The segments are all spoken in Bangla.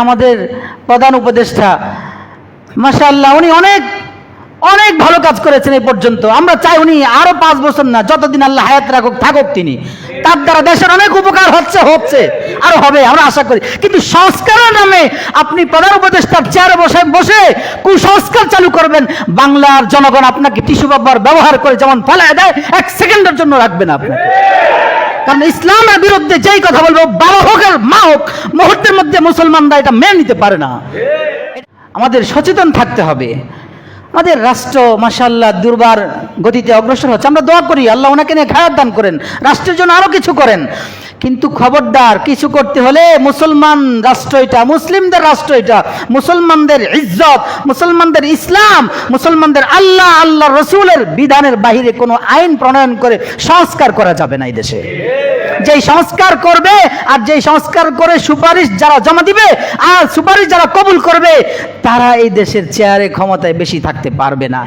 আমাদের প্রধান উপদেষ্টা মাশাআল্লাহ উনি অনেক অনেক ভালো কাজ করেছেন এই পর্যন্ত। আমরা চাই উনি আরো 5 বছর না, যতদিন আল্লাহ হায়াত রাখুক থাকুক তিনি, তার দ্বারা দেশের অনেক উপকার হচ্ছে আরো হবে আমরা আশা করি। কিন্তু সংস্কারের নামে আপনি প্রধান উপদেষ্টার চেয়ারে বসে কুসংস্কার চালু করবেন, বাংলার জনগণ আপনাকে টিস্যু পেপার ব্যবহার করে যেমন ফেলায় দেয়, 1 সেকেন্ডের জন্য রাখবে না আপনাকে। কারণ ইসলামের বিরুদ্ধে যেই কথা বলবো, বাবা হোক আর মা হোক, মুহূর্তের মধ্যে মুসলমানরা এটা মেনে নিতে পারে না। আমাদের সচেতন থাকতে হবে। আমাদের রাষ্ট্র মাশাআল্লাহ দুর্বার গতিতে অগ্রসর হচ্ছে, আমরা দোয়া করি আল্লাহ ওনাকে নিয়ে খায়াত দান করেন, রাষ্ট্রের জন্য আরো কিছু করেন। কিন্তু খবরদার, কিছু করতে হলে মুসলমান রাষ্ট্র এটা, মুসলিমদের রাষ্ট্র এটা, মুসলমানদের ইজ্জত, মুসলমানদের ইসলাম, মুসলমানদের আল্লাহ আল্লাহ রসুলের বিধানের বাহিরে কোনো আইন প্রণয়ন করে সংস্কার করা যাবে না এই দেশে। যেই সংস্কার করবে আর যেই সংস্কার করে সুপারিশ যারা জমা দিবে আর সুপারিশ যারা কবুল করবে, তারা এই দেশের চেয়ারে ক্ষমতায় বেশি থাকতে পারবে না।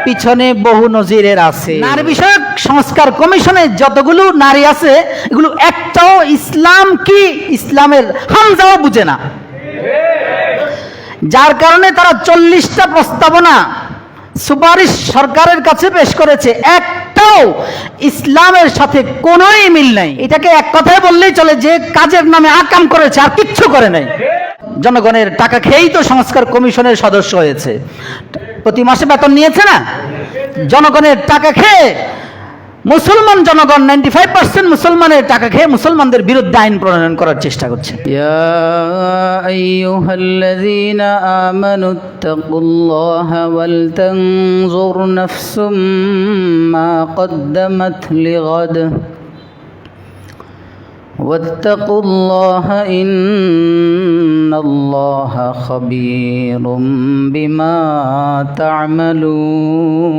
পিছনে বহু নজিরের আছে। নারী বিষয়ক সংস্কার কমিশনে যতগুলো নারী আছে, এগুলো একটাও ইসলাম কি ইসলামের হামজাও বুঝে না, যার কারণে তারা 40টা প্রস্তাবনা সুপারিশ সরকারের কাছে পেশ করেছে, একটাও ইসলামের সাথে কোনোই মিল নাই। এটাকে এক কথায় বললেই চলে যে কাজের নামে আকাম করেছে, আর কিচ্ছু করে নাই। জনগণের টাকা খেয়েই তো সংস্কার কমিশনের সদস্য হয়েছে, প্রতি মাসে বেতন নিয়েছে না, জনগণের টাকা খেয়ে মুসলমান জনগণ 95% মুসলমানের টাকা খেয়ে মুসলমানদের বিরুদ্ধে আইন প্রণয়ন করার চেষ্টা করছে। ইয়া আইয়ুহাল্লাযীনা আমানুত্তাকুল্লাহা ওয়াল তানজুর নাফসুম মা কদ্দামাত লিগাদ ওয়াত্তাকুল্লাহা ইন্নাল্লাহা খাবীরুম বিমা তা'মালুন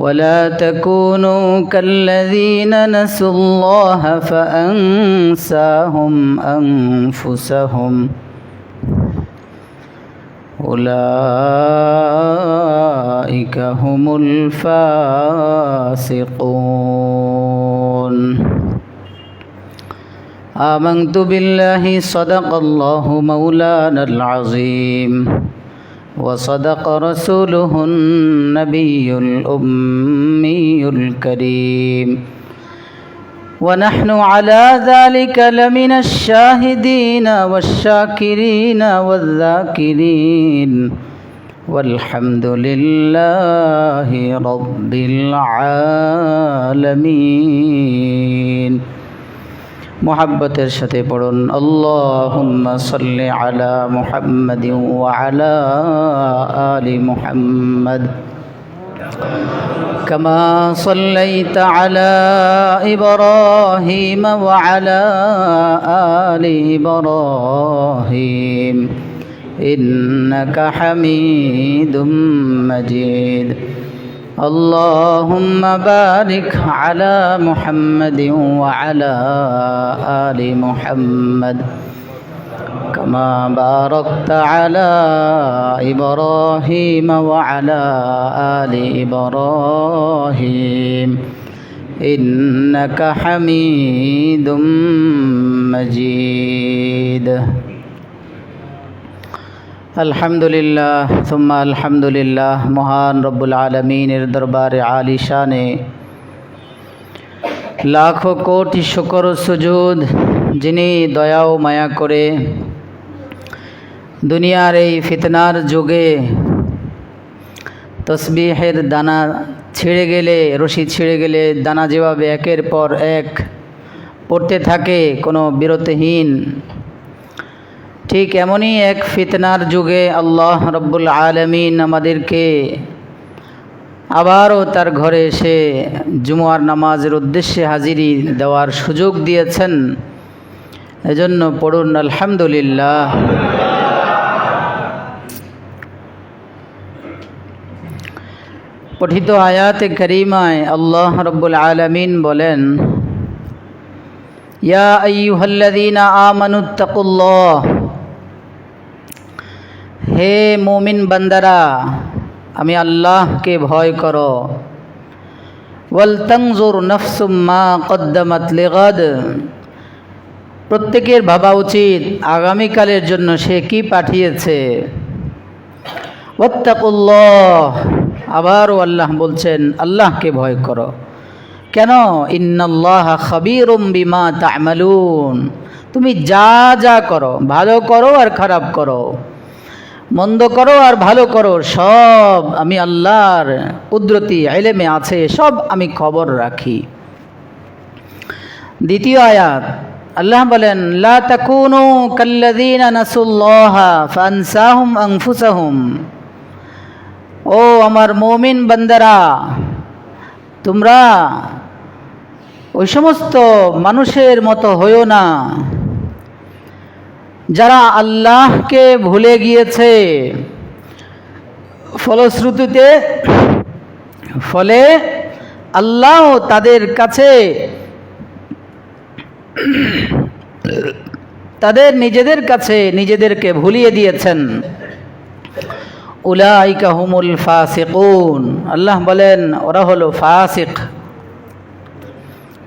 ولا تكونوا كالذين نسوا الله فأنساهم أنفسهم أولئك هم الفاسقون آمنت بالله صدق الله مولانا العظيم وصدق رسوله النبي الأمي الكريم ونحن على ذلك لمن الشاهدين والشاكرين والذاكرين والحمد لله رب العالمين। মোহাব্বতের সাথে পড়ুন আল্লাহুম্মা সাল্লি আলা মুহাম্মাদিন ওয়া আলা আলি মুহাম্মাদ কামা সাল্লাইতা আলা ইব্রাহিম ওয়া আলা আলি ইব্রাহিম ইন্নাকা হামিদুম মাজিদ। اللهم بارك على محمد وعلى آل محمد كما باركت على إبراهيم وعلى آل إبراهيم إنك حميد مجيد। আলহামদুলিল্লাহ সুম্মা আলহামদুলিল্লাহ। মহান রব্বুল আলমিনের দরবারে আলিশানে লাখো কোটি শুকর সুজুদ, যিনি দয়া ও মায়া করে দুনিয়ার এই ফিতনার যুগে তসবিহের দানা ছিঁড়ে গেলে, রশি ছিঁড়ে গেলে দানা যেভাবে একের পর এক পড়তে থাকে কোনো বিরতিহীন, ঠিক এমনই এক ফিতনার যুগে আল্লাহ রব্বুল আলামিন আমাদেরকে আবারও তার ঘরে এসে জুমার নামাজের উদ্দেশ্যে হাজিরি দেওয়ার সুযোগ দিয়েছেন। এজন্য পড়ুন আলহামদুলিল্লাহ। পঠিত আয়াতে কারিমায় আল্লাহ রব্বুল আলামিন বলেন, ইয়া আইয়ুহাল্লাযীনা আমানুত্তাকুল্লাহ, হে মুমিন বান্দারা আমি আল্লাহকে ভয় করো। ওয়াল তানজুর নাফসুম মা কদ্দামাত লিগাদ, প্রত্যেকের ভাবা উচিত আগামীকালের জন্য সে কি পাঠিয়েছে। ওয়াত্তাকুল্লাহ, আবারও আল্লাহ বলছেন আল্লাহকে ভয় করো। কেন? ইন্নাল্লাহা খাবীরুম বিমা তা'মালুন, তুমি যা যা করো, ভালো করো আর খারাপ করো, মন্দ করো আর ভালো করো, সব আমি আল্লাহর কুদরতি ইলমে আছে, সব আমি খবর রাখি। দ্বিতীয় আয়াত আল্লাহ বলেন লা তাকুনু কাল্লাযীনা নাসুল্লাহা ফানসাহুম আনফুসাহুম, ও আমার মুমিন বান্দারা, তোমরা ওই সমস্ত মানুষের মতো হইও না যারা আল্লাহকে ভুলে গিয়েছে, ফলশ্রুতিতে ফলে আল্লাহ তাদের কাছে তাদের নিজেদের কাছে নিজেদেরকে ভুলিয়ে দিয়েছেন। উলাইকা হুমুল ফাসিকুন, আল্লাহ বলেন ওরা হলো ফাসিক।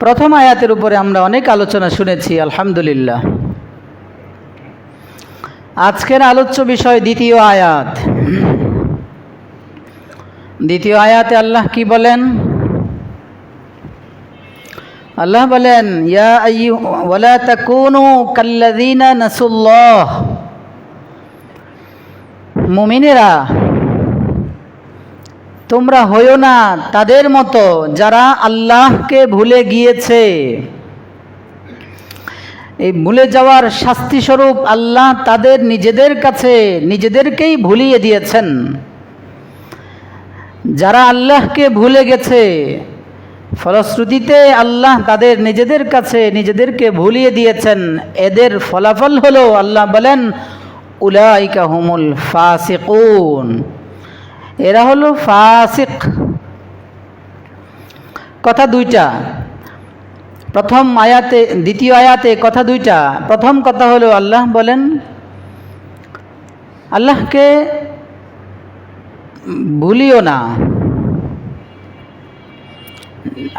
প্রথম আয়াতের উপরে আমরা অনেক আলোচনা শুনেছি, আলহামদুলিল্লাহ। আজকের আলোচ্য বিষয় দ্বিতীয় আয়াত। দ্বিতীয় আয়াতে আল্লাহ কি বলেন? আল্লাহ বলেন ইয়া ওয়ালা তাকুনু কাল্লাযীনা নাসুল্লাহ, মুমিনেরা তোমরা হইও না তাদের মতো যারা আল্লাহকে ভুলে গিয়েছে। এই ভুলে যাওয়ার শাস্তি স্বরূপ আল্লাহ তাদের নিজেদের কাছে নিজেদেরকেই ভুলিয়ে দিয়েছেন। যারা আল্লাহকে ভুলে গেছে, ফলশ্রুতিতে আল্লাহ তাদের নিজেদের কাছে নিজেদেরকে ভুলিয়ে দিয়েছেন, এদের ফলাফল হলো আল্লাহ বলেন উলাইকা হুমুল ফাসিকুন, এরা হলো ফাসিক। কথা দুইটা, প্রথম আয়াতে দ্বিতীয় আয়াতে কথা দুইটা। প্রথম কথা হলো আল্লাহ বলেন আল্লাহকে ভুলিও না।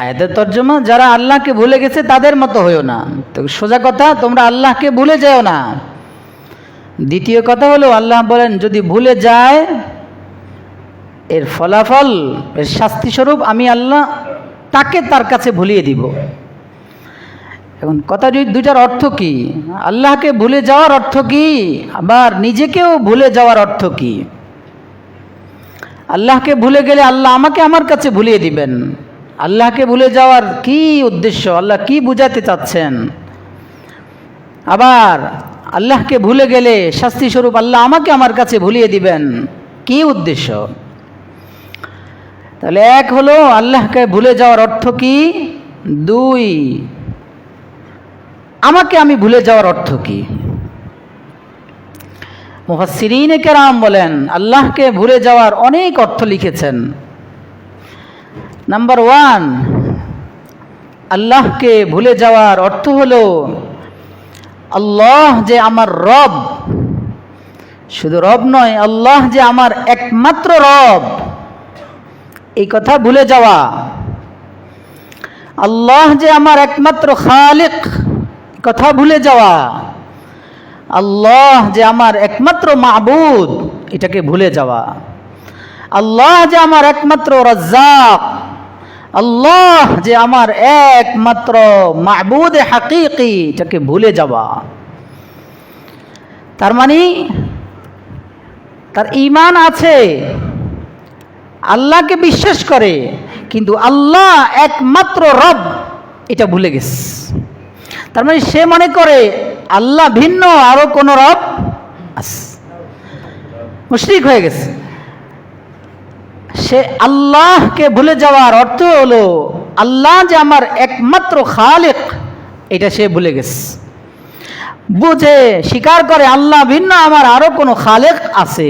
আয়াতের তর্জমা যারা আল্লাহকে ভুলে গেছে তাদের মতো হইও না। তো সোজা কথা, তোমরা আল্লাহকে ভুলে যাও না। দ্বিতীয় কথা হলো আল্লাহ বলেন যদি ভুলে যায়, এর ফলাফল, এর শাস্তি স্বরূপ আমি আল্লাহ তাকে তার কাছে ভুলিয়ে দিব। এখন কথা দুইটার অর্থ কি? আল্লাহকে ভুলে যাওয়ার অর্থ কি, আবার নিজেকেও ভুলে যাওয়ার অর্থ কি? আল্লাহকে ভুলে গেলে আল্লাহ আমাকে আমার কাছে ভুলিয়ে দিবেন। আল্লাহকে ভুলে যাওয়ার কি উদ্দেশ্য, আল্লাহ কি বুঝাতে চাচ্ছেন? আবার আল্লাহকে ভুলে গেলে শাস্তি স্বরূপ আল্লাহ আমাকে আমার কাছে ভুলিয়ে দিবেন, কি উদ্দেশ্য? তাহলে এক হলো আল্লাহকে ভুলে যাওয়ার অর্থ কি, দুই আমাকে আমি ভুলে যাওয়ার অর্থ কি? মুফাসসিরিনে কেরাম বলেন আল্লাহকে ভুলে যাওয়ার অনেক অর্থ লিখেছেন। নাম্বার ওয়ান, আল্লাহকে ভুলে যাওয়ার অর্থ হলো আল্লাহ যে আমার রব, শুধু রব নয়, আল্লাহ যে আমার একমাত্র রব, এই কথা ভুলে যাওয়া। আল্লাহ যে আমার একমাত্র খালিক, কথা ভুলে যাওয়া। আল্লাহ যে আমার একমাত্র মাবুদ, এটাকে ভুলে যাওয়া। আল্লাহ যে আমার একমাত্র রাজ্জাক, আল্লাহ যে আমার একমাত্র মাবুদ হাকিকি, এটাকে ভুলে যাওয়া। তার মানে তার ঈমান আছে, আল্লাহকে বিশ্বাস করে, কিন্তু আল্লাহ একমাত্র রব এটা ভুলে গেছে। তার মানে সে মনে করে আল্লাহ ভিন্ন আরো কোন রব আছে, মুশরিক হয়ে গেছে। সে আল্লাহকে ভুলে যাওয়ার অর্থ হলো আল্লাহ যে আমার একমাত্র খালিক, এটা সে ভুলে গেছে। বুঝে স্বীকার করে আল্লাহ ভিন্ন আমার আরো কোনো খালিক আছে।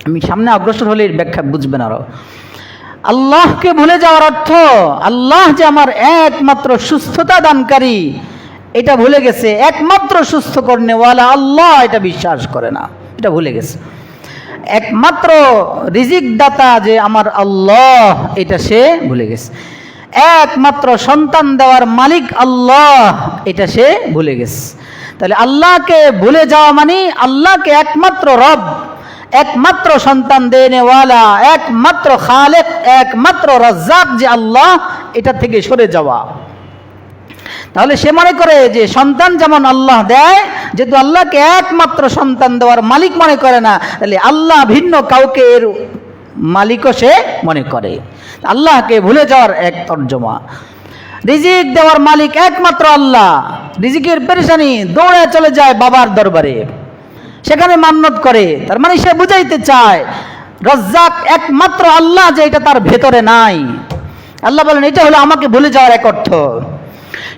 আমি সামনে অগ্রসর হলে ব্যাখ্যা বুঝবেন আরো। আল্লাহকে ভুলে যাওয়ার অর্থ আল্লাহ যে আমার একমাত্র সুস্থতা দানকারী, এটা ভুলে গেছে। একমাত্র সুস্থ করনেওয়ালা আল্লাহ, এটা বিশ্বাস করে না, এটা ভুলে গেছে। একমাত্র রিজিক দাতা যে আমার আল্লাহ, এটা সে ভুলে গেছে। একমাত্র সন্তান দেওয়ার মালিক আল্লাহ, এটা সে ভুলে গেছে। তাহলে আল্লাহকে ভুলে যাওয়া মানে আল্লাহকে একমাত্র রব, একমাত্র সন্তান দেনেওয়ালা, একমাত্র খালেক, একমাত্র রাজ্জাক যে আল্লাহ, এটা থেকে সরে যাওয়া। তাহলে সে মনে করে যে সন্তান যেমন আল্লাহ দেয়, যেহেতু আল্লাহকে একমাত্র সন্তান দেওয়ার মালিক মনে করে না, তাহলে আল্লাহ ভিন্ন কাউকে এর মালিকও সে মনে করে। আল্লাহকে ভুলে যাওয়ার এক তর্জমা। রিজিক দেওয়ার মালিক একমাত্র আল্লাহ, রিজিকের পেরেশানি দৌড়ে চলে যায় বাবার দরবারে, সেখানে মান্নত করে। তার মানে সে বুঝাইতে চায় রাজ্জাক একমাত্র আল্লাহ, যে এটা তার ভেতরে নাই। আল্লাহ বলেন এটা হলো আমাকে ভুলে যাওয়ার এক অর্থ।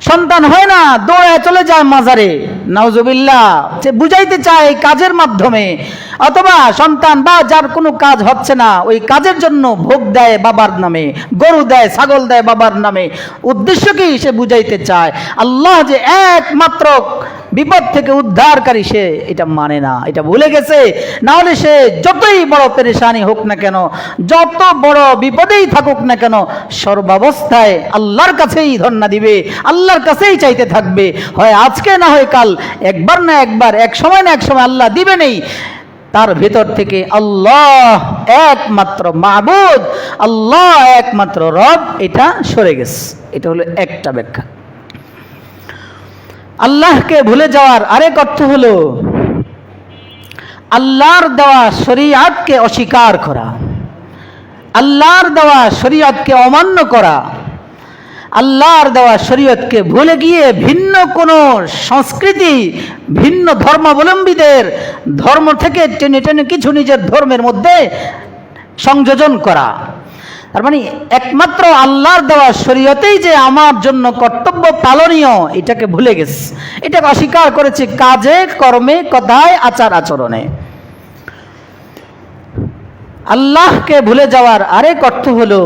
সন্তান হয় না, দৌড়ে চলে যায় মাজারে, নাউজুবিল্লাহ। সে বুঝাইতে চায় এই কাজের মাধ্যমে, অথবা সন্তান বা যার কোনো কাজ হচ্ছে না, ওই কাজের জন্য ভোগ দেয় বাবার নামে, গরু দেয়, ছাগল দেয় বাবার নামে। উদ্দেশ্য কি? সে বুঝাইতে চায় আল্লাহ যে একমাত্র বিপদ থেকে উদ্ধারকারী, সে এটা মানে না, এটা ভুলে গেছে। না হলে সে যতই বড় পেরেশানি হোক না কেন, যত বড় বিপদেই থাকুক না কেন, সর্বাবস্থায় আল্লাহর কাছেই ধন্না দিবে, আল্লাহর কাছেই চাইতে থাকবে। হয় আজকে না হয় কাল, একবার না একবার, এক সময় না এক সময় আল্লাহ দিবে নেই। তার ভেতর থেকে আল্লাহ একমাত্র মাবুদ, আল্লাহ একমাত্র রব, এটা সরে গেছে। এটা হলো একটা ব্যাখ্যা। আল্লাহকে ভুলে যাওয়ার আরেক অর্থ হলো আল্লাহর দেওয়া শরীয়তকে অস্বীকার করা, আল্লাহর দেওয়া শরীয়তকে অমান্য করা, আল্লাহর দেওয়া শরীয়তকে ভুলে গিয়ে ভিন্ন কোনো সংস্কৃতি, ভিন্ন ধর্মাবলম্বীদের ধর্ম থেকে টেনে টেনে কিছু নিজের ধর্মের মধ্যে সংযোজন করা। তার মানে একমাত্র আল্লাহর দেওয়া শরীয়তেই যে আমার জন্য কর্তব্য পালনীয়, এটাকে ভুলে গেছে, এটাকে অস্বীকার করেছে কাজে, কর্মে, কথায়, আচার আচরণে। আল্লাহকে ভুলে যাওয়ার আরেক অর্থ হলো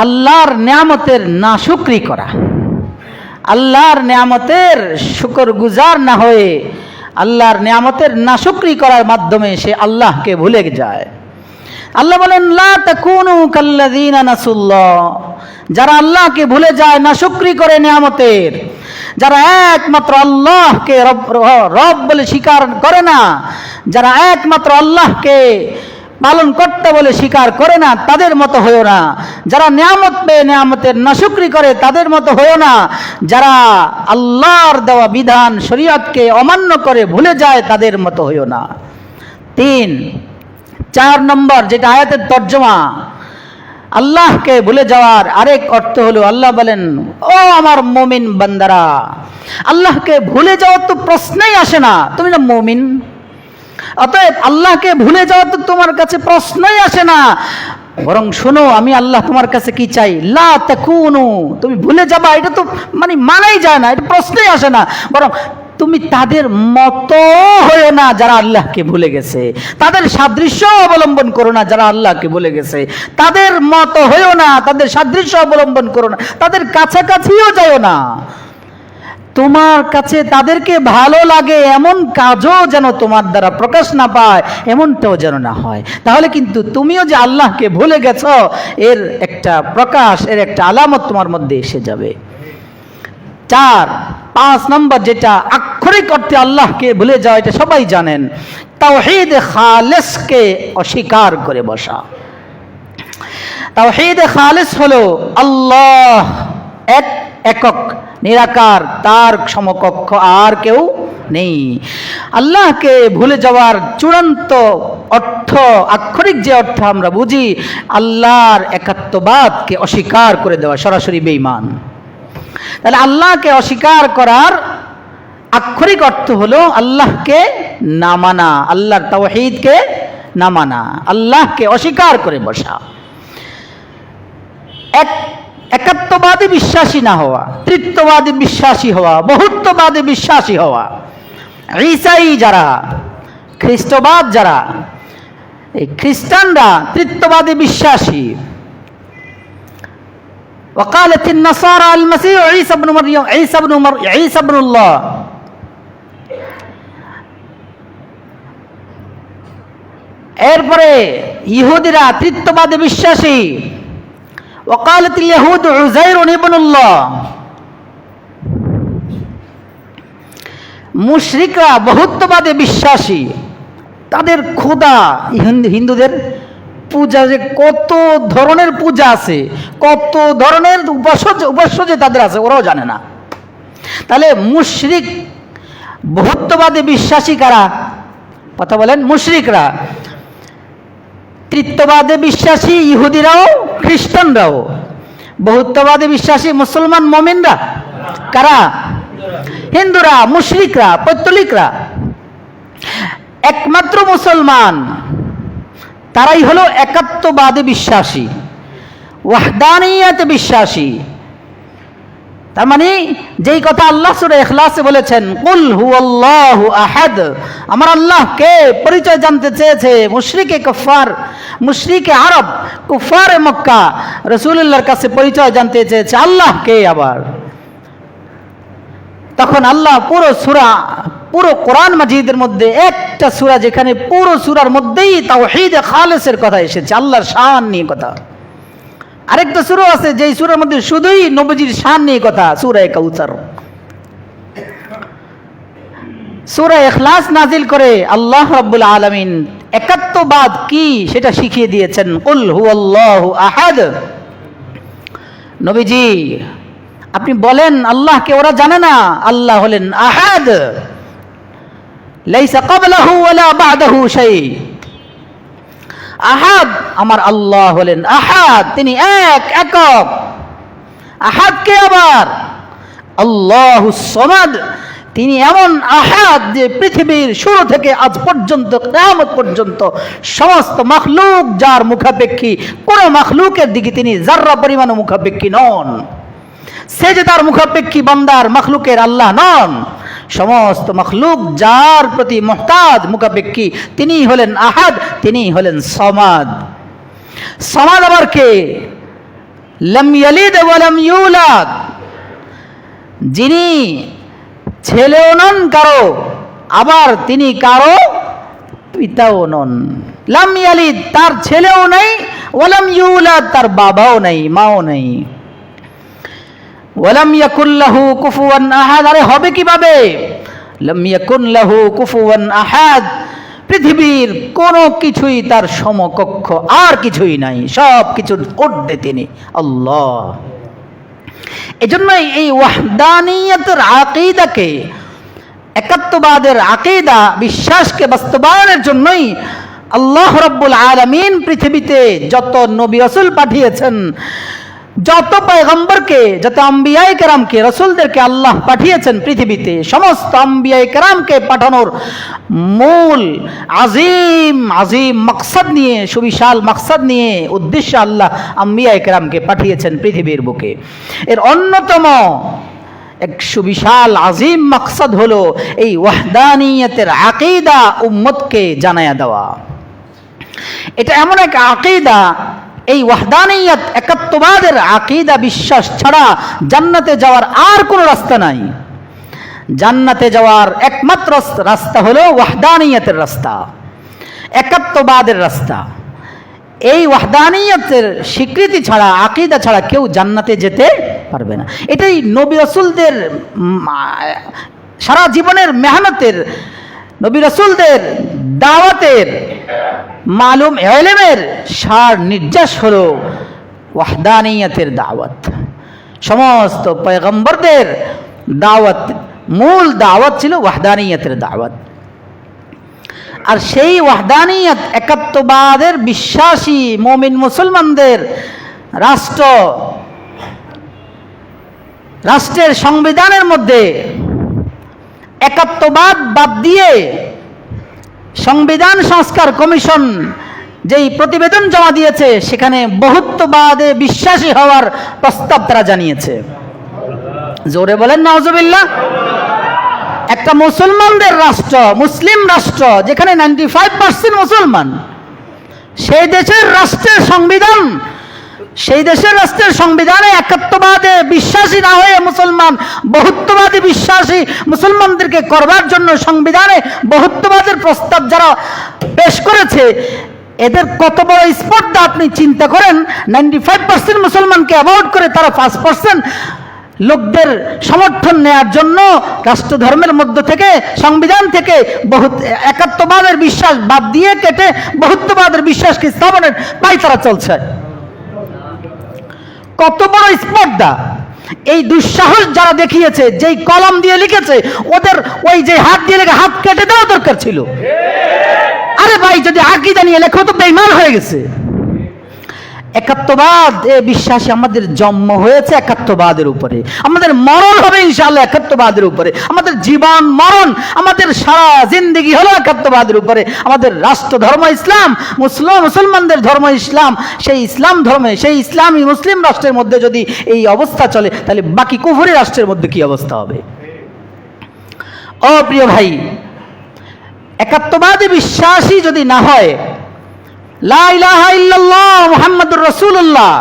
আল্লাহর নিয়ামতের নাশুকরি করা, আল্লাহর নিয়ামতের শুকরগুজার না হয়ে আল্লাহর নিয়ামতের নাশুকরি করার মাধ্যমে সে আল্লাহকে ভুলে যায়। আল্লাহ বলেন লা তাকুনু কাল্লাযীনা নাসুল্লাহ, যারা আল্লাহকে ভুলে যায়, নাশুকরি করে নিয়ামতের, যারা একমাত্র আল্লাহকে রব বলে স্বীকার করে না, যারা একমাত্র আল্লাহকে পালন করতে বলে স্বীকার করে না, তাদের মতো হইও না। যারা নিয়ামত পেয়ে নিয়ামতের নাশুকরি করে, তাদের মতো হইও না। যারা আল্লাহর দেওয়া বিধান শরীয়তকে অমান্য করে ভুলে যায়, তাদের মতো হইও না। 4 নম্বর যেটা আয়াতের তর্জমা, আল্লাহকে ভুলে যাওয়ার আরেক অর্থ হলো আল্লাহ বলেন ও আমার মুমিন বান্দারা, আল্লাহকে ভুলে যাওয়ার তো প্রশ্নই আসে না, তুমি না মুমিন। অতএব আল্লাহকে ভুলে যাওয়ার তো তোমার কাছে প্রশ্নই আসে না। বরং শোনো, আমি আল্লাহ তোমার কাছে কি চাই, লা তাকুনু, তুমি ভুলে যাবা, এটা তো মানাই যায় না, এটা প্রশ্নই আসে না। বরং তুমি তাদের মতো হয়েও না যারা আল্লাহকে ভুলে গেছে, তাদের সাদৃশ্য অবলম্বন করো না যারা আল্লাহকে ভুলে গেছে, তাদের মতো হয়েও না, তাদের সাদৃশ্য অবলম্বন করো না, তাদের কাছাকাছিও যাও না। তোমার কাছে তাদেরকে ভালো লাগে এমন কাজও যেন তোমার দ্বারা প্রকাশ না পায়, এমনটাও যেন না হয়। তাহলে কিন্তু তুমিও যে আল্লাহকে ভুলে গেছো, এর একটা প্রকাশ, এর একটা আলামত তোমার মধ্যে এসে যাবে। 5 নম্বর যেটা আক্ষরিক অর্থে আল্লাহকে ভুলে যাওয়া, এটা সবাই জানেন, তাওহীদ খালেসকে অস্বীকার করে বসা। তাওহীদ খালেস হলো আল্লাহ একক, নিরাকার, তার সমকক্ষ আর কেউ নেই। আল্লাহকে ভুলে যাওয়ার চূড়ান্ত অর্থ, আক্ষরিক যে অর্থ আমরা বুঝি, আল্লাহর একাত্মবাদকে অস্বীকার করে দেওয়া, সরাসরি বেঈমান। তাহলে আল্লাহকে অস্বীকার করার আক্ষরিক অর্থ হলো আল্লাহকে না মানা, আল্লাহর তাওহীদকে না মানা, আল্লাহকে অস্বীকার করে বসা। একাত্মবাদী বিশ্বাসী না হওয়া, তৃত্ববাদী বিশ্বাসী হওয়া, বহুত্ববাদী বিশ্বাসী হওয়া। ঈসাই যারা, খ্রিস্টবাদ যারা, এই খ্রিস্টানরা তৃত্ববাদী বিশ্বাসী। وقالت النصارى المسيح عيسى ابن مريم عيسى ابن الله। এরপরে ইহুদিরা তৃত্ববাদী বিশ্বাসী, ওয়াকালাতিল ইয়াহুদ উযাইর ইবনুল্লাহ। মুশরিকরা বহুত্ববাদে বিশ্বাসী, তাদের খোদা, হিন্দুদের পূজা যে কত ধরনের পূজা আছে, কত ধরনের উপাস্য যে তাদের আছে ওরাও জানে না। তাহলে মুশরিক বহুত্ববাদে বিশ্বাসী কারা? কথা বলেন। মুশরিকরা। তৃতীয়বাদে বিশ্বাসী ইহুদিরাও খ্রিস্টানরাও। বহুত্ববাদে বিশ্বাসী মুসলমান মুমিনরা কারা? হিন্দুরা, মুশরিকরা, পৌত্তলিকরা। একমাত্র মুসলমান তারাই হলো একাত্মবাদে বিশ্বাসী, ওয়াহদানিয়াতে বিশ্বাসী। তার মানে যেই কথা আল্লাহ সূরা ইখলাসে বলেছেন, কুল হুয়াল্লাহু আহাদ, আমার আল্লাহ কে পরিচয় জানতে চেয়েছে মুশরিকে কুফার, মুশরিকে আরব, কুফারে মক্কা রাসূলুল্লাহর কাছে পরিচয় জানতে চেয়েছে আল্লাহ কে। আবার তখন আল্লাহ পুরো কোরআন মাজিদের মধ্যে একটা সূরা, যেখানে পুরো সূরার মধ্যেই তাওহীদ খালেসের কথা এসেছে, আল্লাহর শান নিয়ে কথা। আরেকটা সূরা আছে যেই সূরার মধ্যে শুধুই নবীজির শান নিয়ে কথা, সূরা কাউসার। সূরা ইখলাস নাজিল করে আল্লাহ রাব্বুল আলামিন একাত্মবাদ কি সেটা শিখিয়ে দিয়েছেন। কুল হুয়াল্লাহু আহাদ, নবীজি আপনি বলেন আল্লাহকে, ওরা জানে না আল্লাহ হলেন আহাদ, লাইসা ক্বাবলাহু ওয়ালা বা'দাহু শাই। আহাদ, আমার আল্লাহ হলেন আহাদ, তিনি একক। আহাদ কে? আবার আল্লাহুস সামাদ, তিনি এমন আহাদ যে পৃথিবীর শুরু থেকে আজ পর্যন্ত, কিয়ামত পর্যন্ত সমস্ত মাখলুক যার মুখাপেক্ষী, কোন মাখলুকের দিকে তিনি যাররা পরিমাণ মুখাপেক্ষী নন। সে যে তার মুখাপেক্ষী বান্দার মাখলুকের আল্লাহ নন, সমস্ত মাখলুক যার প্রতি মুহতাজ, মুখাপেক্ষী, তিনি হলেন আহাদ, তিনি হলেন সমাদ। সমাদ আবার কে? লাম ইয়ালিদ ওয়া লাম ইউলাদ, যিনি ছেলেও নন কারো, আবার তিনি কারো পিতাও নন। লাম ইয়ালিদ, তার ছেলেও নাই, ওয়া লাম ইউলাদ, তার বাবাও নাই, মাও নাই। ওয়ালাম ইয়াকুন লাহু কুফুয়ান আহাদ, আরে হবে কিভাবে? লাম ইয়াকুন লাহু কুফুয়ান আহাদ, পৃথিবীর কোনো কিছুই তার সমকক্ষ আর কিছুই নাই, সব কিছুর ঊর্ধ্বে তিনি আল্লাহ। এজন্যই এই ওয়াহদানিয়তের আকীদাকে, একাত্মবাদের আকীদা, বিশ্বাসকে বাস্তবায়নের জন্যই আল্লাহ রাব্বুল আলামিন পৃথিবীতে যত নবী রাসূল পাঠিয়েছেন, যত পয়গম্বরকে, যত আম্বিয়ায়ে কেরামকে, রাসূলদেরকে আল্লাহ পাঠিয়েছেন পৃথিবীতে, সমস্ত আম্বিয়ায়ে কেরামকে পাঠানোর মূল আজিম মাকসাদ নিয়ে, সুবিশাল মাকসাদ নিয়ে, উদ্দেশ্য আল্লাহ আম্বিয়ায়ে কেরামকে পাঠিয়েছেন পৃথিবীর বুকে। এর অন্যতম এক সুবিশাল আজিম মাকসাদ হলো এই ওয়াহদানিয়তের আকীদা উম্মতকে জানায়া দেওয়া। এটা এমন এক আকীদা, এই ওয়াহদানিয়ত, একাত্মবাদের আকীদা বিশ্বাস ছাড়া জান্নাতে যাওয়ার আর কোনো রাস্তা নাই। জান্নাতে যাওয়ার একমাত্র রাস্তা হলো ওয়াহদানিয়তের রাস্তা, একাত্মবাদের রাস্তা। এই ওয়াহদানিয়তের স্বীকৃতি ছাড়া, আকীদা ছাড়া কেউ জান্নাতে যেতে পারবে না। এটাই নবী রাসূলদের সারা জীবনের মেহনতের, নবী রাসূলদের দাওয়াতের, মালুম ইলমের সার নির্যাস হলো ওয়াহদানিয়তের দাওয়াত। সমস্ত পয়গম্বরদের দাওয়াত, মূল দাওয়াত ছিল ওয়াহদানিয়তের দাওয়াত। আর সেই ওয়াহদানিয়ত, একাত্মবাদের বিশ্বাসী মুমিন মুসলমানদের রাষ্ট্রের সংবিধানের মধ্যে একাত্মবাদ বাদ দিয়ে সংবিধান সংস্কার কমিশন যেই প্রতিবেদন জমা দিয়েছে, সেখানে বহুত্ববাদে বিশ্বাসী হওয়ার প্রস্তাব তারা জানিয়েছে। জোরে বলেন নাউজুবিল্লাহ। একটা মুসলমানদের রাষ্ট্র, মুসলিম রাষ্ট্র, যেখানে 95% মুসলমান, সেই দেশের রাষ্ট্রের সংবিধান, সেই দেশের রাষ্ট্রের সংবিধানে একাত্মবাদে বিশ্বাসী না হয়ে মুসলমান বহুত্ববাদী বিশ্বাসী মুসলমানদেরকে করবার জন্য সংবিধানে বহুত্ববাদের প্রস্তাব যারা পেশ করেছে, এদের কত বড় স্পর্ধা আপনি চিন্তা করেন। 95% মুসলমানকে অ্যাভয়েড করে তারা 5% লোকদের সমর্থন নেয়ার জন্য রাষ্ট্র ধর্মের মধ্য থেকে, সংবিধান থেকে একাত্মবাদের বিশ্বাস বাদ দিয়ে কেটে বহুত্ববাদের বিশ্বাসকে স্থাপনের পায়তারা চলছে। কত বড় স্পর্ধা! এই দুঃসাহস যারা দেখিয়েছে, যেই কলম দিয়ে লিখেছে, ওদের ওই যে হাত দিয়ে লেখা হাত কেটে দেওয়া দরকার ছিল। আরে ভাই, যদি আকীদা নিয়ে লেখো তো বেঈমান হয়ে গেছে। একাত্মবাদ এ বিশ্বাসী আমাদের জন্ম হয়েছে একাত্মবাদের উপরে, আমাদের মরণ হবে ইনশাআল্লাহ একাত্মবাদের উপরে, আমাদের জীবন মরণ, আমাদের সারা জিন্দেগি হলো একাত্মবাদের উপরে। আমাদের রাষ্ট্র ধর্ম ইসলাম, মুসলমানদের ধর্ম ইসলাম। সেই ইসলাম ধর্মে, সেই ইসলামী মুসলিম রাষ্ট্রের মধ্যে যদি এই অবস্থা চলে, তাহলে বাকি কুফরি রাষ্ট্রের মধ্যে কি অবস্থা হবে? ও প্রিয় ভাই, একাত্মবাদী বিশ্বাসী যদি না হয়, লা ইলাহা ইল্লাল্লাহ মুহাম্মাদুর রাসূলুল্লাহ,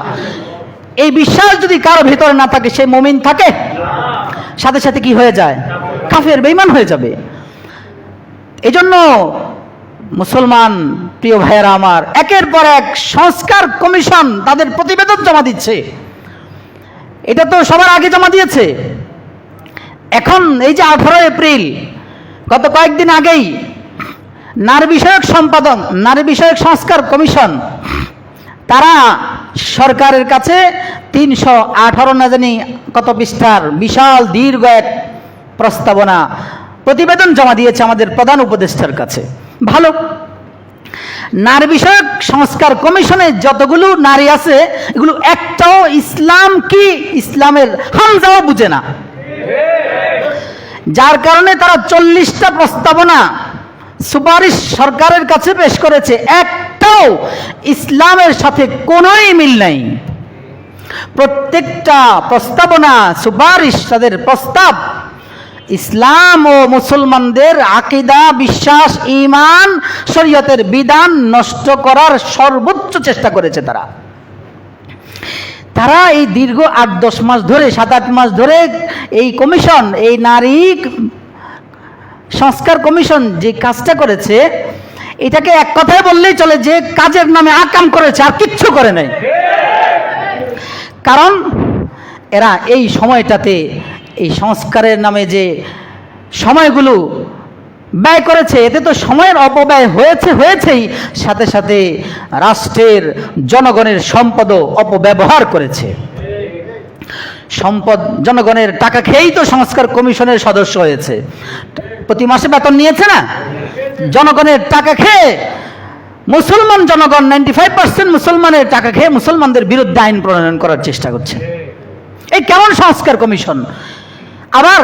এই বিশ্বাস যদি কারো ভিতরে না থাকে, সে মুমিন থাকে? সাথে সাথে কি হয়ে যায়? কাফের, বেঈমান হয়ে যাবে। এজন্য মুসলমান প্রিয় ভাইয়েরা আমার, একের পর এক সংস্কার কমিশন তাদের প্রতিবেদন জমা দিচ্ছে। এটা তো সবার আগে জমা দিয়েছে। এখন এই যে 18 এপ্রিল, গত কয়েকদিন আগেই নারী বিষয়ক সম্পাদন, নারী বিষয়ক সংস্কার কমিশন, তারা সরকারের কাছে 318 না জানি কত পৃষ্ঠার বিশাল দীর্ঘ এক প্রস্তাবনা, প্রতিবেদন জমা দিয়েছে আমাদের প্রধান উপদেষ্টার কাছে। ভালো, নারী বিষয়ক সংস্কার কমিশনে যতগুলো নারী আছে, এগুলো একটাও ইসলাম কি, ইসলামের হামজাও বুঝে না। যার কারণে তারা 40টা প্রস্তাবনা সুপারিশ সরকারের কাছে পেশ করেছে, একটাও ইসলামের সাথে কোনোই মিল নাই। প্রত্যেকটা প্রস্তাবনা, সুপারিশ, তাদের প্রস্তাব ইসলাম ও মুসলমানদের আকীদা, বিশ্বাস, ঈমান, শরীয়তের বিধান নষ্ট করার সর্বোচ্চ চেষ্টা করেছে তারা। এই দীর্ঘ 8-10 মাস ধরে, 7-8 মাস ধরে এই কমিশন, এই নারী সংস্কার কমিশন যে কাজটা করেছে, এটাকে এক কথায় বললেই চলে যে কাজের নামে আকাম করেছে, আর কিচ্ছু করে নাই। কারণ এরা এই সময়টাতে, এই সংস্কারের নামে যে সময়গুলো ব্যয় করেছে, এতে তো সময়ের অপব্যয় হয়েছেই, সাথে সাথে রাষ্ট্রের জনগণের সম্পদও অপব্যবহার করেছে। সম্পদ, জনগণের টাকা খেয়েই তো সংস্কার কমিশনের সদস্য হয়েছে। প্রতি মাসে বেতন নিয়েছে না? জনগণের টাকা খেয়ে মুসলমান জনগণ 95% মুসলমানের টাকা খেয়ে মুসলমানদের বিরুদ্ধে আইন প্রণয়ন করার চেষ্টা করছে। এই কেমন সংস্কার কমিশন? আবার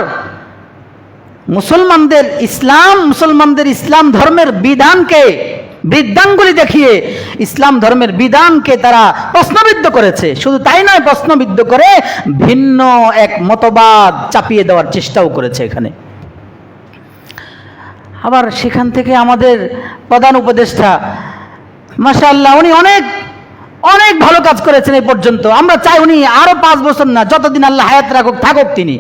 মুসলমানদের ইসলাম ধর্মের বিধানকে, বৃদ্ধাঙ্গুলি দেখিয়ে ইসলাম ধর্মের বিধানকে তারা প্রশ্নবিদ্ধ করেছে। শুধু তাই নয়, প্রশ্নবিদ্ধ করে ভিন্ন এক মতবাদ চাপিয়ে দেওয়ার চেষ্টাও করেছে এখানে। আবার সেখান থেকে আমাদের প্রধান উপদেষ্টা, মাশাআল্লাহ, উনি অনেক অনেক ভালো কাজ করেছেন এই পর্যন্ত। আমরা চাই উনি আরো 5 বছর না, যতদিন আল্লাহ হায়াত রাখুক থাকুক তিনি,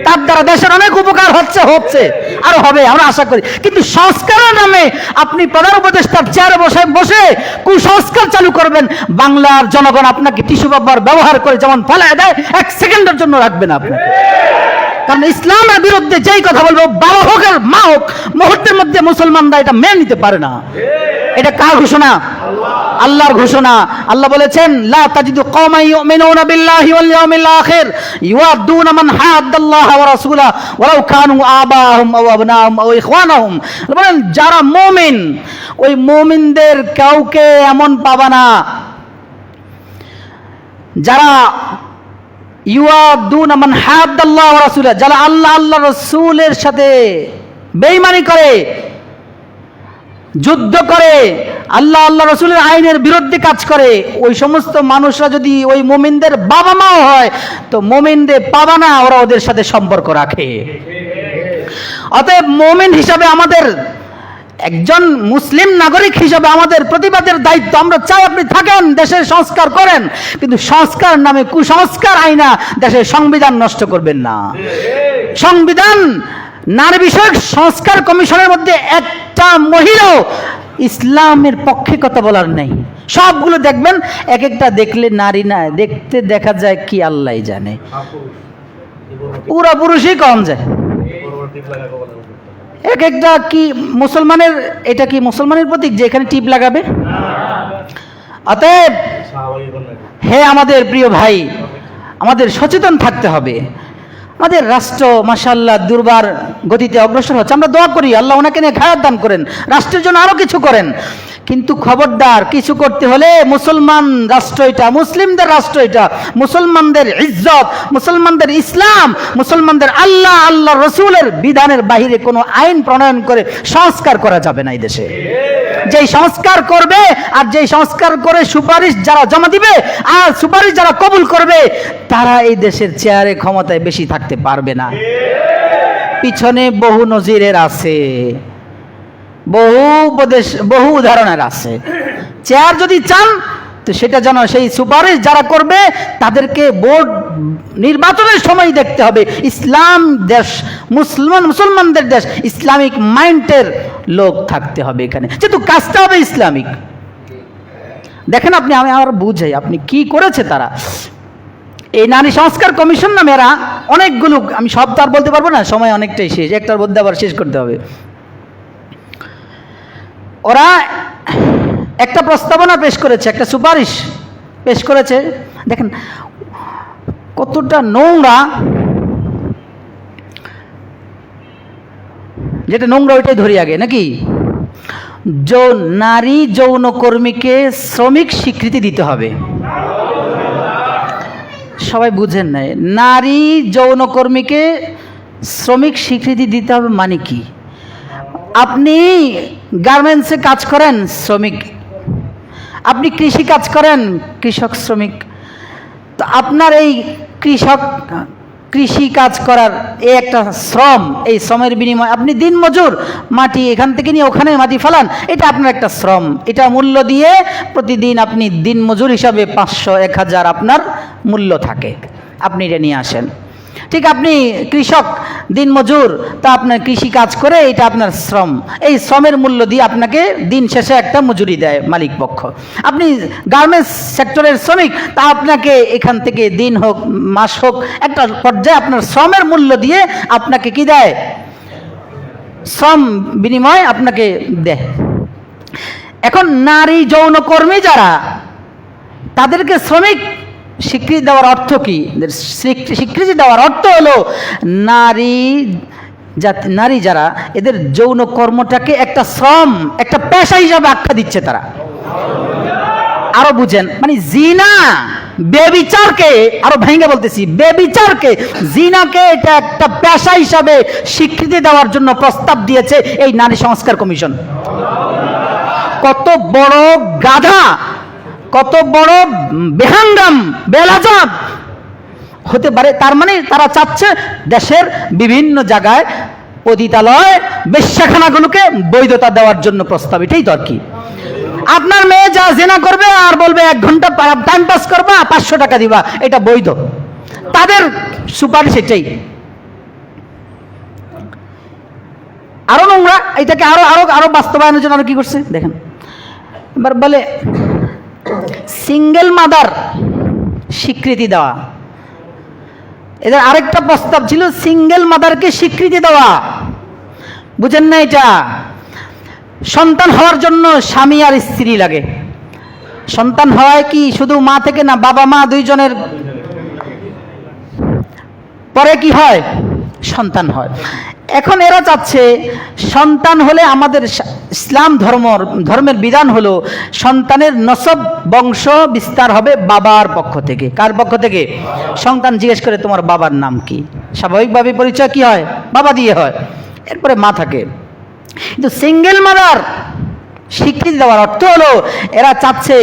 তার দ্বারা দেশের অনেক উপকার হচ্ছে আরো হবে, আমরা আশা করি। কিন্তু সংস্কারের নামে আপনি প্রধান উপদেষ্টার চেয়ারে বসে কুসংস্কার চালু করবেন, বাংলার জনগণ আপনাকে টিস্যু পেপার ব্যবহার করে যেমন ফেলায় দেয়, 1 সেকেন্ডের জন্য রাখবেন আপনি। কারণ ইসলামের বিরুদ্ধে যেই কথা বলবো, বাবা হোক আর মা হোক, মুহূর্তের মধ্যে মুসলমানরা এটা মেনে নিতে পারে না। এটা কার ঘোষণা? আল্লাহর ঘোষণা। আল্লাহ বলেছেন, লা তাজিদু কওমান ইউমিনুনা বিল্লাহি ওয়াল ইয়াউমিল আখির ইউআদ্দুনা মান হাদ্দাল্লাহ ওয়া রাসূলাহু ওয়ালাউ কানু আবাহুম আও আবনাহুম আও ইখওয়ানাহুম। বলেন যারা মুমিন, ওই মুমিনদের কাউকে এমন পাবা না যারা ইউআদ্দুনা মান হাদ্দাল্লাহ ওয়া রাসূলাহু, যারা আল্লাহ রাসূলের সাথে বেঈমানি করে, যুদ্ধ করে, আল্লাহ রাসূলের আইনের বিরুদ্ধে কাজ করে, ওই সমস্ত মানুষরা যদি ওই মুমিনদের বাবা মাও হয়, তো মুমিনদের পাবা না ওরা ওদের সাথে সম্পর্ক রাখে। অতএব মুমিন হিসাবে আমাদের, একজন মুসলিম নাগরিক হিসাবে আমাদের প্রতিবাদের দায়িত্ব। আমরা চাই আপনি থাকেন, দেশের সংস্কার করেন, কিন্তু সংস্কার নামে কুসংস্কার আইনা দেশের সংবিধান নষ্ট করবেন না। সংবিধান, নারী বিষয়ক সংস্কার কমিশনের মধ্যে একটা মহিলাও ইসলামের পক্ষে কথা বলার নেই। সবগুলো দেখবেন, এক একটা দেখলে নারী না, দেখতে দেখা যায় কি আল্লাহ জানে, পুরা পুরুষই কম যায়। এক একটা কি মুসলমানের, এটা কি মুসলমানের প্রতীক যে এখানে টিপ লাগাবে? অতএব হে আমাদের প্রিয় ভাই, আমাদের সচেতন থাকতে হবে। আমাদের রাষ্ট্র মাশাআল্লাহ দুর্বার গতিতে অগ্রসর হচ্ছে, আমরা দোয়া করি আল্লাহ ওনাকে নিয়ে খায়াত দান করেন, রাষ্ট্রের জন্য আরো কিছু করেন। কিন্তু খবরদার, কিছু করতে হলে মুসলমান রাষ্ট্র এটা, মুসলিমদের রাষ্ট্র এটা, মুসলমানদের ইজ্জত, মুসলমানদের ইসলাম, মুসলমানদের আল্লাহ আল্লাহ রসুলের বিধানের বাহিরে কোনো আইন প্রণয়ন করে সংস্কার করা যাবে না এই দেশে। যেই সংস্কার করবে আর যেই সংস্কার করে সুপারিশ যারা জমা দিবে আর সুপারিশ যারা কবুল করবে, তারা এই দেশের চেয়ারে ক্ষমতায় বেশি থাকতে পারবে না। পিছনে বহু নজিরের আছে, বহু উপদেশ, বহু উদাহরণের আছে। চেয়ার যদি চান তো সেটা যেন সেই সুপারিশ যারা করবে তাদেরকে বোর্ড নির্বাচনের সময় দেখতে হবে ইসলাম দেশ, মুসলমানদের দেশ, ইসলামিক মাইন্ডের লোক থাকতে হবে এখানে, যেহেতু কাজটা হবে ইসলামিক। দেখেন আপনি, আমি আর বুঝাই আপনি কি করেছে তারা। এই নারী সংস্কার কমিশন নামে এরা অনেকগুলো, আমি সব তো আর বলতে পারবো না, সময় অনেকটাই শেষ, একটার মধ্যে আবার শেষ করতে হবে। ওরা একটা প্রস্তাবনা পেশ করেছে, একটা সুপারিশ পেশ করেছে, দেখেন কতটা নোংরা, যেটা নোংরা ওইটাই ধরি আগে নাকি। নারী যৌনকর্মীকে শ্রমিক স্বীকৃতি দিতে হবে। সবাই বুঝেন নাই, নারী যৌনকর্মীকে শ্রমিক স্বীকৃতি দিতে হবে মানে কি? আপনি গার্মেন্টসে কাজ করেন, শ্রমিক। আপনি কৃষি কাজ করেন, কৃষক শ্রমিক। তো আপনার এই কৃষি কাজ করার এই একটা শ্রম, এই শ্রমের বিনিময়ে আপনি দিন মজুর, মাটি এখান থেকে নিয়ে ওখানে মাটি ফেলান, এটা আপনার একটা শ্রম। এটা মূল্য দিয়ে প্রতিদিন আপনি দিন মজুর হিসাবে 500, 1000 আপনার মূল্য থাকে, আপনি এটা নিয়ে আসেন। ঠিক আপনি কৃষক, দিন মজুর, তা আপনার কৃষি কাজ করে, এটা আপনার শ্রম। এই শ্রমের মূল্য দিয়ে আপনাকে দিন শেষে একটা মজুরি দেয় মালিক পক্ষ। আপনি গার্মেন্টস সেক্টরের শ্রমিক, তা আপনাকে এখান থেকে দিন হোক মাস হোক একটা পর্যায়ে আপনার শ্রমের মূল্য দিয়ে আপনাকে কি দেয়? শ্রম বিনিময় আপনাকে দেয়। এখন নারী যৌনকর্মী যারা, তাদেরকে শ্রমিক স্বীকৃতি দেওয়ার অর্থ কি? স্বীকৃতি দেওয়ার অর্থ হলো নারী যারা এদের যৌন কর্মটাকে একটা শ্রম, একটা পেশা হিসাবে আখ্যা দিচ্ছে তারা। আরো বুঝেন, মানে জিনা, বেবিচারকে, আরো ভেঙে বলতেছি, বেবিচারকে, জিনাকে এটা একটা পেশা হিসাবে স্বীকৃতি দেওয়ার জন্য প্রস্তাব দিয়েছে এই নারী সংস্কার কমিশন। কত বড় গাধা, কত বড় বেহাঙ্গাম, বেলাজাব হতে পারে। তার মানে তারা চাচ্ছে দেশের বিভিন্ন জায়গায় পতিতালয়, বেশ্যাখানাগুলোকে বৈধতা দেওয়ার জন্য প্রস্তাব। এটাই তো আর কি। আপনার মেয়ে যা জেনা করবে আর বলবে 1 ঘন্টা টাইম পাস করবা, 500 টাকা দিবা, এটা বৈধ। তাদের সুপারিশ এটাই। আরো নোংরা, এটাকে আরো আরো আরো বাস্তবায়নের জন্য আরো কি করছে দেখেন। এবার বলে সিঙ্গেল মাদার স্বীকৃতি দেওয়া। এদের আরেকটা প্রস্তাব ছিল সিঙ্গেল মাদারকে স্বীকৃতি দেওয়া। বুঝেন না? এটা সন্তান হওয়ার জন্য স্বামী আর স্ত্রী লাগে। সন্তান হয় কি শুধু মা থেকে না, বাবা মা দুইজনের পরে কি হয়? সন্তান হয়। এখন এরা চাচ্ছে সন্তান হলে, আমাদের ইসলাম ধর্মের বিধান হলো সন্তানের নসব, বংশ বিস্তার হবে বাবার পক্ষ থেকে। কার পক্ষ থেকে? সন্তান জিজ্ঞেস করে তোমার বাবার নাম কি? স্বাভাবিকভাবে পরিচয় কি হয়? বাবা দিয়ে হয়, এরপরে মা থাকে। কিন্তু সিঙ্গেল মাদার স্বীকৃতি দেওয়ার অর্থ হলো এরা চাচ্ছে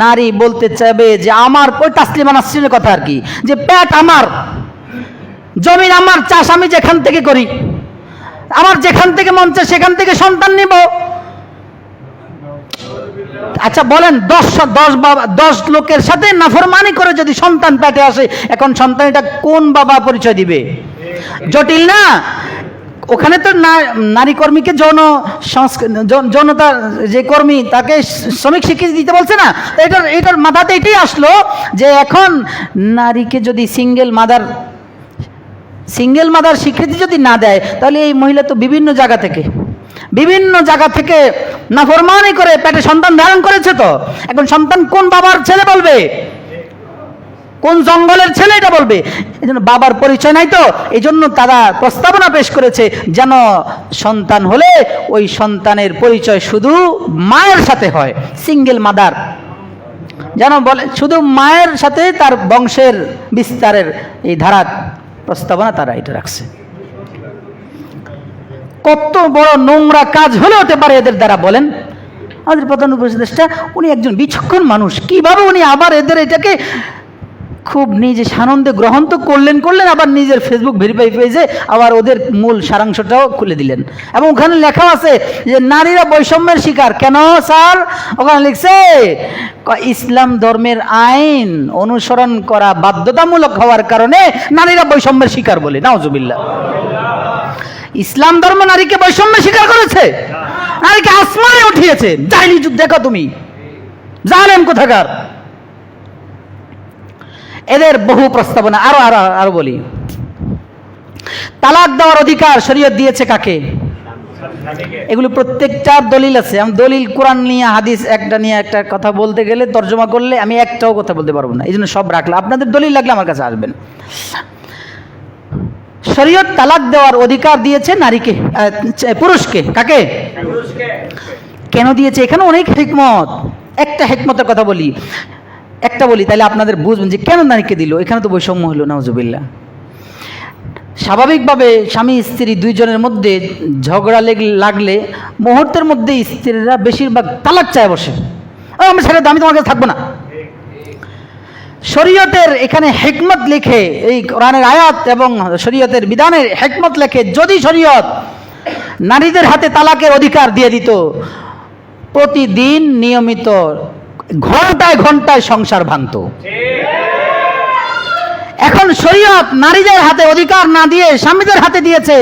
নারী বলতে চাইবে যে আমার, ওই তাসলিমা নাসরিনের কথা আর কি, যে পেট আমার, জমিন আমার, চাষ আমি যেখান থেকে করি, আমার যেখান থেকে মন চায় সেখান থেকে সন্তান নিব। আচ্ছা বলেন, 10 লোকের সাথে নাফরমানি করে যদি সন্তান পেটে আসে, এখন সন্তান এটা কোন বাবা পরিচয় দিবে? জটিল না? ওখানে তো নারী কর্মীকে যৌনতা যে কর্মী তাকে শ্রমিক স্বীকৃতি দিতে বলছে না। তো এটার মাথাতে এটাই আসলো যে এখন নারীকে যদি সিঙ্গেল মাদার স্বীকৃতি যদি না দেয়, তাহলে এই মহিলা তো বিভিন্ন জায়গা থেকে নাফরমানি করে পেটে সন্তান ধারণ করেছে। তো এখন সন্তান কোন বাবার ছেলে বলবে, কোন জঙ্গলের ছেলে এটা বলবে? এই জন্য বাবার পরিচয় নাই। তো এই জন্য তারা প্রস্তাবনা পেশ করেছে যেন সন্তান হলে ওই সন্তানের পরিচয় শুধু মায়ের সাথে হয়, সিঙ্গেল মাদার যেন বলে, শুধু মায়ের সাথে তার বংশের বিস্তারের এই ধারা প্রস্তাবনা তারা এটা রাখছে। কত বড় নোংরা কাজ হলে হতে পারে এদের দ্বারা বলেন? আমাদের প্রধান উপদেষ্টা উনি একজন বিচক্ষণ মানুষ, কিভাবে উনি আবার এদের এটাকে খুব নিজে সানন্দে গ্রহণ তো করলেন, আবার নিজের ফেসবুক ভেরিফাই পেজে আবার ওদের মূল সারাংশটাও খুলে দিলেন। এবং ওখানে লেখা আছে যে নারীরা বৈষম্যের শিকার। কেন স্যার? ওখানে লিখছে ইসলাম ধর্মের আইন অনুসরণ করা বাধ্যতামূলক হওয়ার কারণে নারীরা বৈষম্যের শিকার বলে। নাউজুবিল্লাহ। ইসলাম ধর্ম নারীকে বৈষম্যের শিকার করেছে, নারীকে আসমানে উঠিয়েছে। জাহিলি যুগ দেখো তুমি, জানেন কোথাকার। এদের বহু প্রস্তাবনা। আরো বলি, তালাক দেওয়ার অধিকার শরীয়ত দিয়েছে কাকে? এগুলো প্রত্যেকটার দলিল আছে। আমি দলিল কোরআন নিয়ে হাদিস একটা নিয়ে একটা কথা বলতে গেলে তর্জমা করলে আমি একটাও কথা বলতে পারবো না। এই জন্য সব রাখলাম, আপনাদের দলিল লাগলে আমার কাছে আসবেন। শরীয়ত তালাক দেওয়ার অধিকার দিয়েছে নারীকে, পুরুষকে। কাকে? কেন দিয়েছে? এখানে অনেক হিকমত। একটা হিকমতের কথা বলি, তাহলে আপনাদের বুঝবেন যে কেন নারীকে দিল। এখানে তো বৈষম্য হলো। নাউজুবিল্লাহ। স্বাভাবিকভাবে স্বামী স্ত্রী দুইজনের মধ্যে ঝগড়া লাগলে মুহূর্তের মধ্যে স্ত্রীরা বেশিরভাগ তালাক চায় বসে, আমি ছেড়ে দাও, আমি তোমার কাছে থাকবো না। শরীয়তের এখানে হিকমত লিখে, এই কোরআনের আয়াত এবং শরীয়তের বিধানের হিকমত লিখে যদি শরীয়ত নারীদের হাতে তালাকের অধিকার দিয়ে দিত, প্রতিদিন নিয়মিত ঘন্টায় সংসার ভাঙত। এখন শরীয়ত নারীদের হাতে অধিকার না দিয়ে স্বামীদের হাতে দিয়েছে।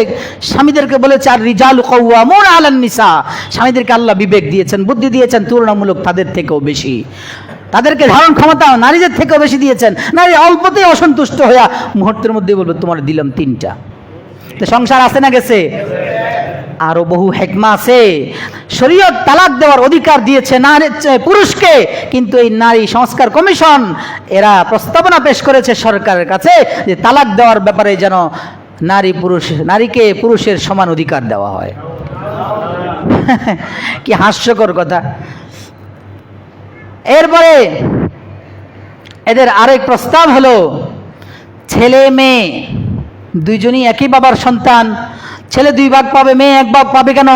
স্বামীদেরকে বলেছে আর রিজালু কাওয়ামুনা আলান নিসা। স্বামীদেরকে আল্লাহ বিবেক দিয়েছেন, বুদ্ধি দিয়েছেন তুলনামূলক তাদের থেকেও বেশি। তাদেরকে ধারণ ক্ষমতা নারীদের থেকেও বেশি দিয়েছেন। নারী অল্পতেই অসন্তুষ্ট হইয়া মুহূর্তের মধ্যে বলবে তোমার দিলাম 3টা। তো সংসার আছে না গেছে? আরো বহু হিকমা আছে। শরীয়ত তালাক দেওয়ার অধিকার দিয়েছে পুরুষকে, কিন্তু এই নারী সংস্কার কমিশন এরা প্রস্তাবনা পেশ করেছে সরকারের কাছে যে তালাক দেওয়ার ব্যাপারে যেন নারীকে পুরুষের সমান অধিকার দেওয়া হয়। কি হাস্যকর কথা। এরপরে এদের আরেক প্রস্তাব হলো ছেলে মেয়ে দুইজনই একই বাবার সন্তান, ছেলে 2 ভাগ পাবে, মেয়ে 1 ভাগ পাবে। কেন?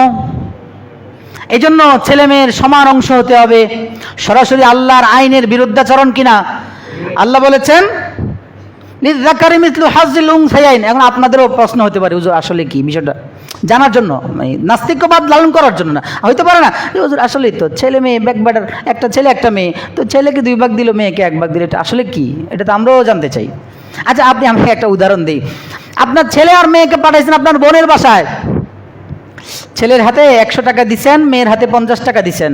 এই জন্য ছেলে মেয়ের সমান অংশ হতে হবে। সরাসরি আল্লাহর আইনের বিরুদ্ধাচরণ কিনা? আল্লাহ বলেছেন লিযাকারি মিসলু হাজ্জিল উনসায়াইন। এখন আপনাদেরও প্রশ্ন হতে পারে হুজুর আসলে কি বিষয়টা জানার জন্য, নাস্তিক্যবাদ লালন করার জন্য না, হইতে পারে না হুজুর আসলেই তো ছেলে মেয়ে ব্যাকব্যাটার, একটা ছেলে একটা মেয়ে, তো ছেলেকে 2 ভাগ দিল, মেয়েকে 1 ভাগ দিল, এটা আসলে কি? এটা তো আমরাও জানতে চাই। আচ্ছা আপনি আমাকে একটা উদাহরণ দিই। আপনার ছেলে আর মেয়েকে পাঠাইছেন আপনার বোনের বাসায়, ছেলের হাতে 100 টাকা দিচ্ছেন, মেয়ের হাতে 50 টাকা দিচ্ছেন,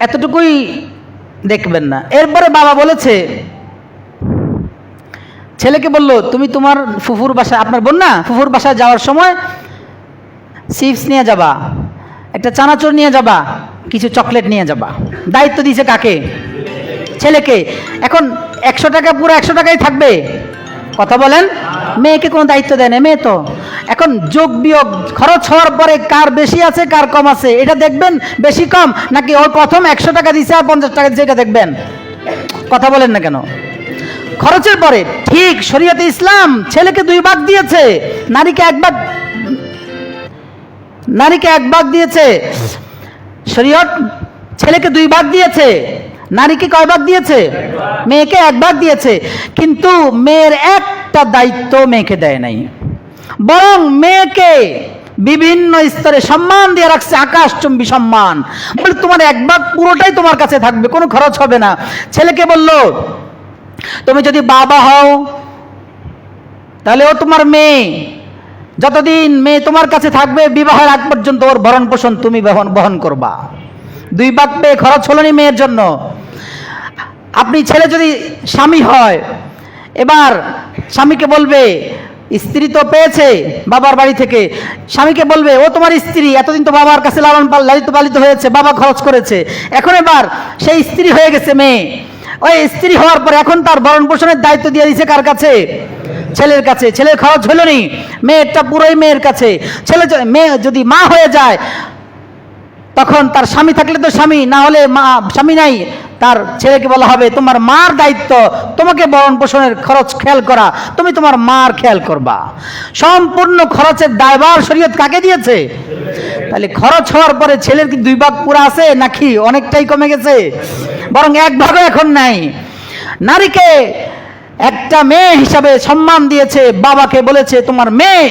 এতটুকুই দেখবেন না। এরপরে বাবা বলেছে, ছেলেকে বলল তুমি তোমার ফুফুর বাসায়, আপনার বোন না, ফুফুর বাসায় যাওয়ার সময় চিপস নিয়ে যাবা, একটা চানাচুর নিয়ে যাবা, কিছু চকলেট নিয়ে যাবা। দায়িত্ব দিয়েছে কাকে? ছেলেকে। এখন 100 টাকা পুরো 100 টাকাই থাকবে? কথা বলেন। মেয়েকে কোনো দায়িত্ব দেয় না, মেয়ে তো। এখন যোগ বিয়োগ খরচ হওয়ার পরে কার বেশি আছে কার কম আছে এটা দেখবেন, বেশি কম নাকি ওর প্রথম 100 টাকা দিছে আর 50 টাকা দিছে এটা দেখবেন? কথা বলেন না কেন? খরচের পরে। ঠিক শরীয়তে ইসলাম ছেলেকে 2 ভাগ দিয়েছে, নারীকে 1 ভাগ দিয়েছে। শরীয়ত ছেলেকে 2 ভাগ দিয়েছে, নারীকে কয় ভাগ দিয়েছে? মেয়েকে 1 ভাগ দিয়েছে। কিন্তু মেয়ের একটা দায়িত্ব মেয়েকে দেয় নাই, বরং মেয়েকে বিভিন্ন স্তরে সম্মান দিয়ে রাখছে, আকাশচুম্বী সম্মান। বলে তোমার 1 ভাগ পুরোটাই তোমার কাছে থাকবে, কোনো খরচ হবে না। ছেলেকে বলল তুমি যদি বাবা হও তাহলে ও তোমার মেয়ে, যতদিন মেয়ে তোমার কাছে থাকবে বিবাহের আগ পর্যন্ত ওর ভরণ পোষণ তুমি বহন করবা। 2 ভাগ পেয়ে খরচ হলো নি মেয়ের জন্য। আপনি ছেলে যদি স্বামী হয়, এবার স্বামীকে বলবে, স্ত্রী তো পেয়েছে বাবার বাড়ি থেকে, স্বামীকে বলবে ও তোমার স্ত্রী, এতদিন তো বাবার কাছে লালিত পালিত হয়েছে, বাবা খরচ করেছে, এখন এবার সেই স্ত্রী হয়ে গেছে মেয়ে। ওই স্ত্রী হওয়ার পর এখন তার ভরণ পোষণের দায়িত্ব দিয়ে দিয়েছে কার কাছে? ছেলের কাছে। ছেলের খরচ হলো নি, মেয়েরটা পুরোই মেয়ের কাছে। মেয়ে যদি মা হয়ে যায়, তখন তার স্বামী থাকলে তো স্বামী, না হলে স্বামী নাই, তার ছেলেকে বলা হবে তোমার মার দায়িত্ব, তোমাকে ভরণ পোষণের খরচ খেয়াল করা, তুমি তোমার মার খেয়াল করবা। সম্পূর্ণ খরচের দায়ভার শরীয়ত কাকে দিয়েছে? তাহলে খরচ হওয়ার পরে ছেলের কি 2 ভাগ পুরো আছে নাকি অনেকটাই কমে গেছে? বরং 1 ভাগও এখন নাই। নারীকে একটা মেয়ে হিসাবে সম্মান দিয়েছে, বাবাকে বলেছে তোমার মেয়ে।